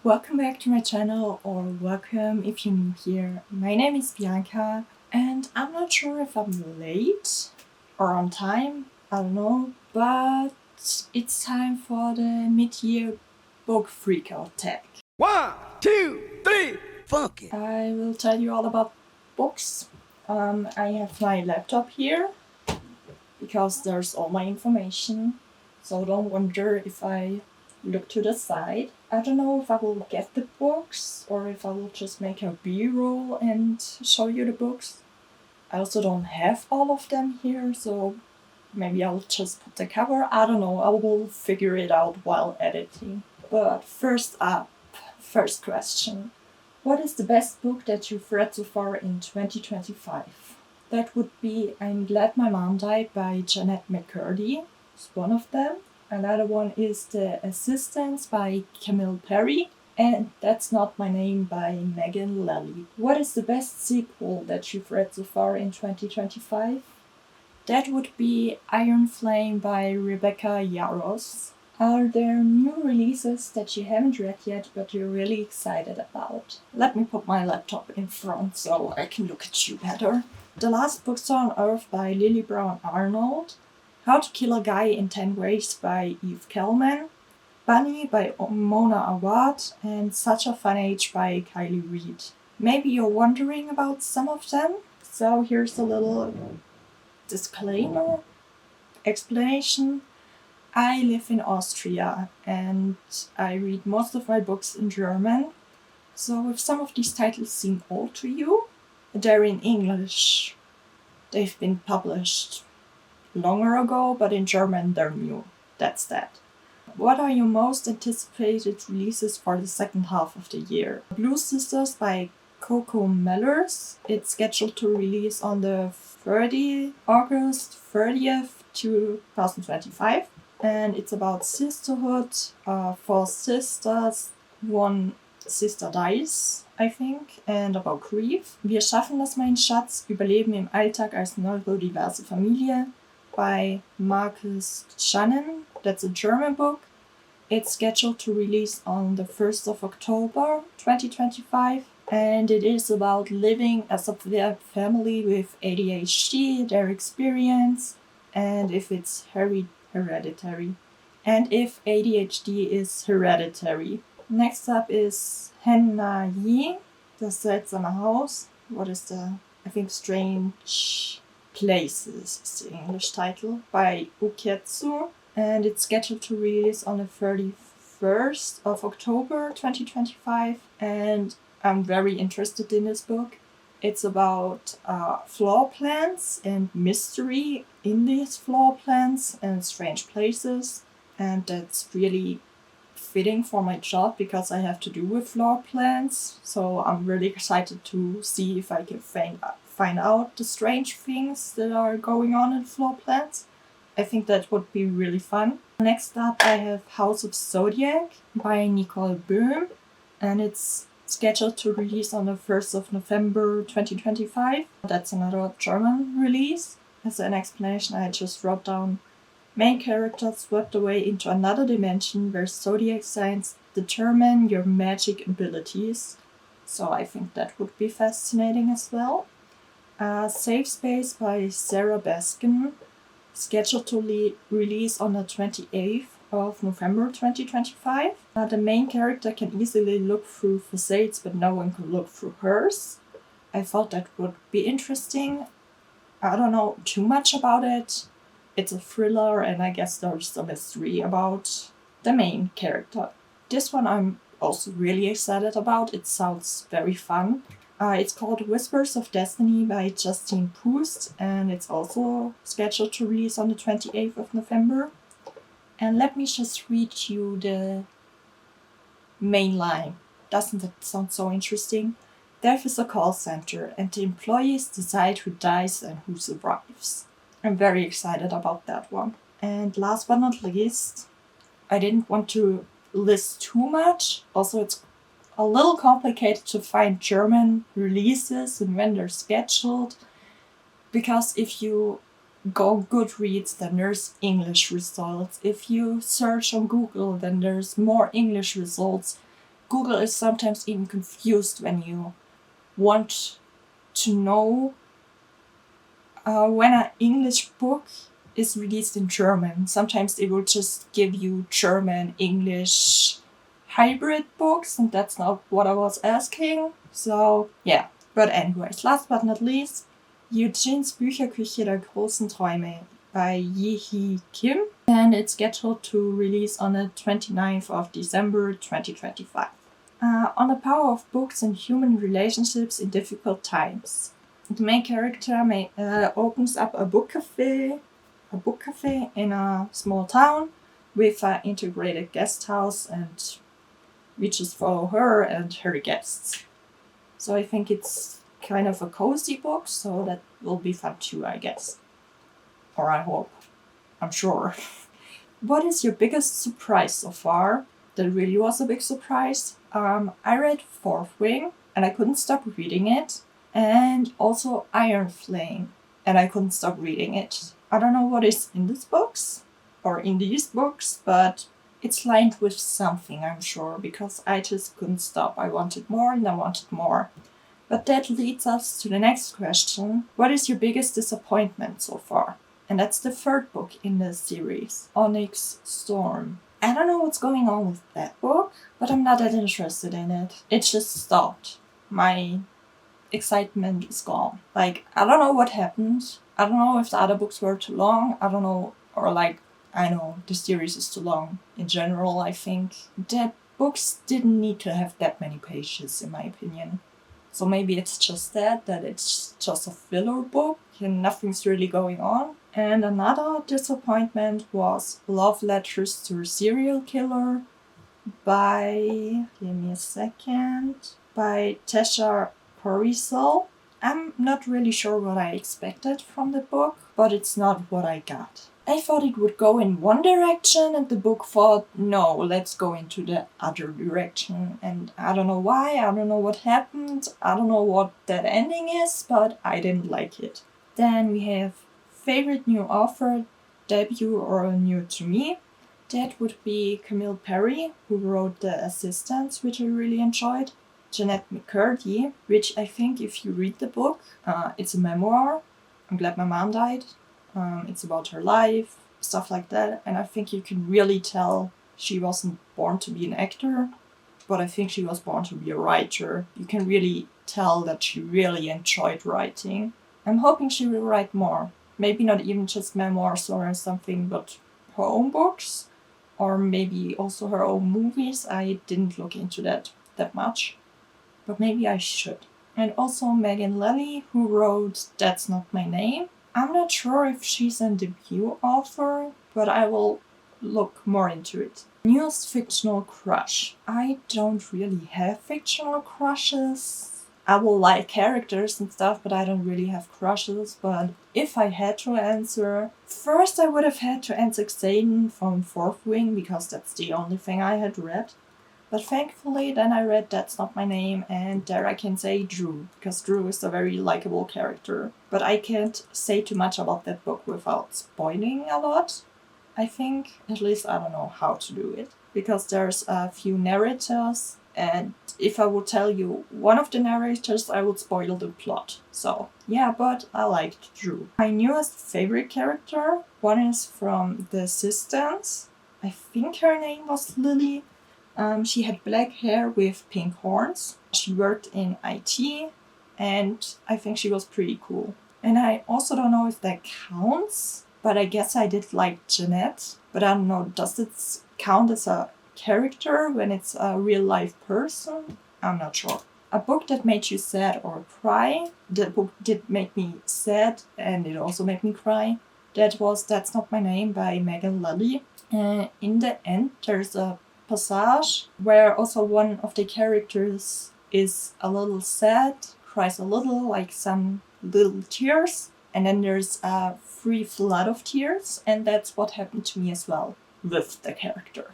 Welcome back to my channel, or welcome if you're new here. My name is Bianca and I'm not sure if I'm late or on time, I don't know, but it's time for the mid-year book freakout tag. 1, 2, 3, funk it! I will tell you all about books. I have my laptop here because there's all my information, so don't wonder if I look to the side. I don't know if I will get the books or if I will just make a B-roll and show you the books. I also don't have all of them here, so maybe I'll just put the cover. I don't know, I will figure it out while editing. But first up, first question. What is the best book that you've read so far in 2025? That would be I'm Glad My Mom Died by Jeanette McCurdy. It's one of them. Another one is The Assistants by Camille Perry. And That's Not My Name by Megan Lally. What is the best sequel that you've read so far in 2025? That would be Iron Flame by Rebecca Yarros. Are there new releases that you haven't read yet but you're really excited about? Let me put my laptop in front so I can look at you better. The Last Bookstore on Earth by Lily Brown Arnold. How to Kill a Guy in 10 Ways by Eve Kellman. Bunny by Mona Awad and Such a Fun Age by Kylie Reed. Maybe you're wondering about some of them, so here's a little disclaimer, explanation. I live in Austria and I read most of my books in German, so if some of these titles seem old to you, they're in English. They've been published longer ago, but in German they're new. That's that. What are your most anticipated releases for the second half of the year? Blue Sisters by Coco Mellers. It's scheduled to release on the August 30th, 2025. And it's about sisterhood, 4 sisters, 1 sister dies, I think, and about grief. Wir schaffen das, mein Schatz, Überleben im Alltag als neurodiverse Familie by Marcus Shannon. That's a German book. It's scheduled to release on the 1st of October 2025. And it is about living as a family with ADHD, their experience, and if it's hereditary. And if ADHD is hereditary. Next up is Henna Yi, Das seltsame Haus. What is I think Strange Places is the English title, by Uketsu. And it's scheduled to release on the 31st of October 2025. And I'm very interested in this book. It's about floor plans and mystery in these floor plans and strange places. And that's really fitting for my job because I have to do with floor plans. So I'm really excited to see if I can find out the strange things that are going on in floor plans. I think that would be really fun. Next up I have House of Zodiac by Nicole Böhm. And it's scheduled to release on the 1st of November 2025. That's another German release. As an explanation, I just wrote down main character swept away into another dimension where zodiac signs determine your magic abilities. So I think that would be fascinating as well. Safe Space by Sarah Baskin, scheduled to release on the 28th of November 2025. The main character can easily look through facades, but no one can look through hers. I thought that would be interesting. I don't know too much about it. It's a thriller, and I guess there's a mystery about the main character. This one I'm also really excited about. It sounds very fun. It's called Whispers of Destiny by Justine Poost, and it's also scheduled to release on the 28th of November. And let me just read you the main line. Doesn't that sound so interesting? Death is a call center, and the employees decide who dies and who survives. I'm very excited about that one. And last but not least, I didn't want to list too much. Also, it's a little complicated to find German releases and when they're scheduled. Because if you go Goodreads, then there's English results. If you search on Google, then there's more English results. Google is sometimes even confused when you want to know when an English book is released in German. Sometimes it will just give you German, English hybrid books, and that's not what I was asking. So, yeah. But anyways, last but not least, Eugenes Bücherküche der großen Träume by Yi Kim, and it's scheduled to release on the 29th of December 2025. On the power of books and human relationships in difficult times. The main character opens up a book cafe in a small town with an integrated guest house, and we just follow her and her guests. So I think it's kind of a cozy book, so that will be fun too, I guess. Or I hope. I'm sure. What is your biggest surprise so far? That really was a big surprise. I read Fourth Wing, and I couldn't stop reading it. And also Iron Flame, and I couldn't stop reading it. I don't know what is in these books, but it's lined with something, I'm sure, because I just couldn't stop. I wanted more and I wanted more. But that leads us to the next question. What is your biggest disappointment so far? And that's the third book in the series, Onyx Storm. I don't know what's going on with that book, but I'm not that interested in it. It just stopped. My excitement is gone. Like, I don't know what happened. I don't know if the other books were too long. I don't know, or like, I know the series is too long in general, I think. The books didn't need to have that many pages, in my opinion. So maybe it's just that it's just a filler book and nothing's really going on. And another disappointment was Love Letters to a Serial Killer by, by Tesha Corisol. I'm not really sure what I expected from the book, but it's not what I got. I thought it would go in one direction, and the book thought, no, let's go into the other direction. And I don't know why, I don't know what happened, I don't know what that ending is, but I didn't like it. Then we have favorite new author, debut or new to me. That would be Camille Perry, who wrote The Assistants, which I really enjoyed. Jeanette McCurdy, which I think if you read the book, it's a memoir. I'm glad my mom died. It's about her life, stuff like that. And I think you can really tell she wasn't born to be an actor, but I think she was born to be a writer. You can really tell that she really enjoyed writing. I'm hoping she will write more. Maybe not even just memoirs or something, but her own books. Or maybe also her own movies. I didn't look into that much. But maybe I should. And also Megan Lally, who wrote That's Not My Name. I'm not sure if she's a debut author, but I will look more into it. Newest fictional crush. I don't really have fictional crushes. I will like characters and stuff, but I don't really have crushes. But if I had to answer, first I would have had to answer Xaden from Fourth Wing, because that's the only thing I had read. But thankfully, then I read That's Not My Name, and there I can say Drew, because Drew is a very likable character. But I can't say too much about that book without spoiling a lot, I think. At least I don't know how to do it, because there's a few narrators, and if I would tell you one of the narrators, I would spoil the plot. So, yeah, but I liked Drew. My newest favorite character, one is from The Assistants. I think her name was Lily. She had black hair with pink horns. She worked in IT, and I think she was pretty cool. And I also don't know if that counts, but I guess I did like Jeanette. But I don't know, does it count as a character when it's a real life person? I'm not sure. A book that made you sad or cry. The book did make me sad, and it also made me cry. That was That's Not My Name by Megan Lally. In the end, there's a passage where also one of the characters is a little sad, cries a little, like some little tears, and then there's a free flood of tears, and that's what happened to me as well with the character.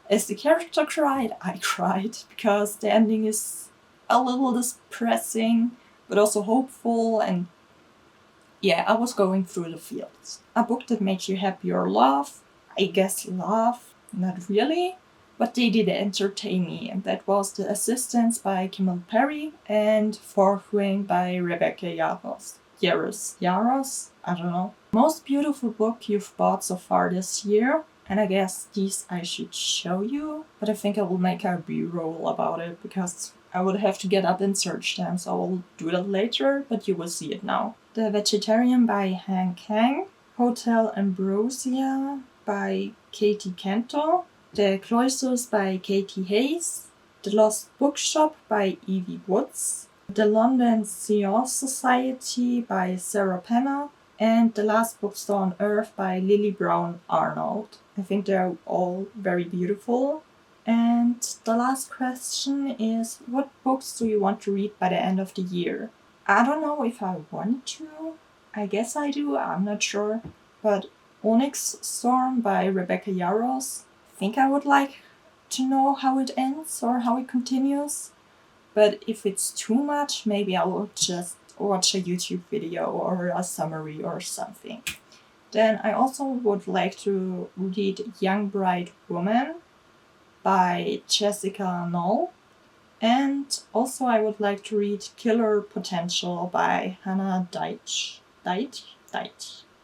As the character cried, I cried, because the ending is a little depressing, but also hopeful, and yeah, I was going through the feels. A book that makes you happy or laugh. I guess laugh, not really. but they did entertain me, and that was The Assistants by Kimmel Perry and Forthwing by Rebecca Yarros. Yarros? I don't know. Most beautiful book you've bought so far this year? And I guess these I should show you, but I think I will make a b-roll about it because I would have to get up and search them, so I will do that later, but you will see it now. The Vegetarian by Han Kang, Hotel Ambrosia by Katie Cantor, The Cloisters by Katie Hayes, The Lost Bookshop by Evie Woods, The London Science Society by Sarah Penner, and The Last Bookstore on Earth by Lily Brown Arnold. I think they're all very beautiful. And the last question is, what books do you want to read by the end of the year? I don't know if I want to. I guess I do, I'm not sure. But Onyx Storm by Rebecca Yarros. I think I would like to know how it ends or how it continues. But if it's too much, maybe I will just watch a YouTube video or a summary or something. Then I also would like to read Young Bright Woman by Jessica Knoll. And also I would like to read Killer Potential by Hannah Deitch.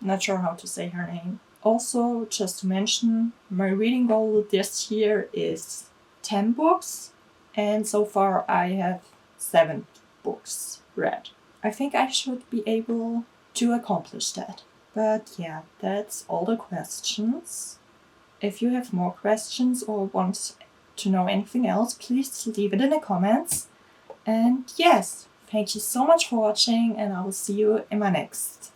Not sure how to say her name. Also, just to mention, my reading goal this year is 10 books. And so far I have 7 books read. I think I should be able to accomplish that. But yeah, that's all the questions. If you have more questions or want to know anything else, please leave it in the comments. And yes, thank you so much for watching, and I will see you in my next.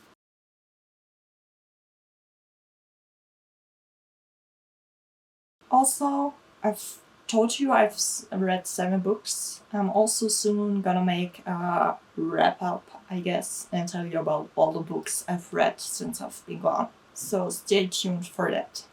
Also, I've told you I've read 7 books. I'm also soon gonna make a wrap up, I guess, and tell you about all the books I've read since I've been gone. So stay tuned for that.